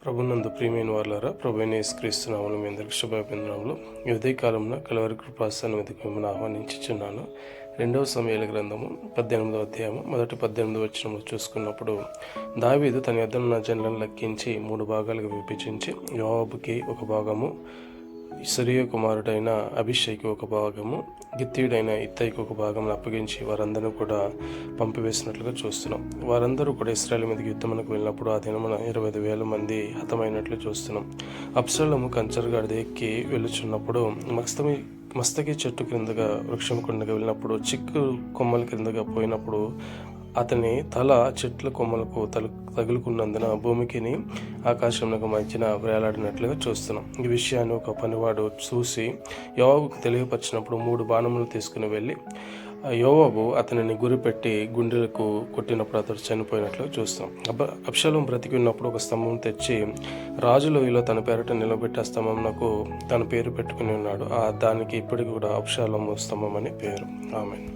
ప్రభునందు ప్రియమైన వారులారా, ప్రభువైన యేసుక్రీస్తు నామములో మీ అందరికీ శుభాభివందనములు. ఈ ఉదయకాలంలో కలవరి కృపాసన్నిధికి మిమ్మల్ని ఆహ్వానించుచున్నాను. 2వ సమూయేలు గ్రంథము 18వ అధ్యాయము 18వ వచనంలో చూసుకున్నప్పుడు, దావీదు తన యొద్దనున్న జనులను లెక్కించి 3 భాగాలుగా విభజించి, యోవాబుకి ఒక భాగము, సిరియా కుమారుడైన అభిషేక్కి ఒక భాగము, గిత్తీయుడైన ఇత్తయికి ఒక భాగం అప్పగించి వారందరినీ కూడా పంపివేసినట్లుగా చూస్తున్నాం. వారందరూ కూడా ఇశ్రాయేలు మీదకి యుద్ధమునకు వెళ్ళినప్పుడు ఆ దినమున 25,000 మంది హతమైనట్లు చూస్తున్నాం. అబ్షాలోము కంచరగాడిద ఎక్కి వెళ్ళుచున్నప్పుడు మస్తకి చెట్టు క్రిందగా వృక్షం కిందగా వెళ్ళినప్పుడు, చిక్కు కొమ్మల క్రిందగా పోయినప్పుడు అతని తల చెట్ల కొమ్మలకు తగులుకున్నందున భూమికిని ఆకాశంలో మధ్యన వేలాడినట్లుగా చూస్తున్నాం. ఈ విషయాన్ని ఒక పనివాడు చూసి యోవాబుకు తెలియపరిచినప్పుడు 3 బాణములు తీసుకుని వెళ్ళి యోవాబు అతనిని గురిపెట్టి గుండెలకు కొట్టినప్పుడు అతడు చనిపోయినట్లుగా చూస్తాం. అబ్షాలోము బ్రతికి ఉన్నప్పుడు ఒక స్తంభం తెచ్చి రాజులోయలో తన పేరట నిలబెట్టి ఆ స్తంభంకు తన పేరు పెట్టుకుని ఉన్నాడు. దానికి ఇప్పటికి కూడా అబ్షాలోము స్తంభం అని పేరు. ఆమేన్.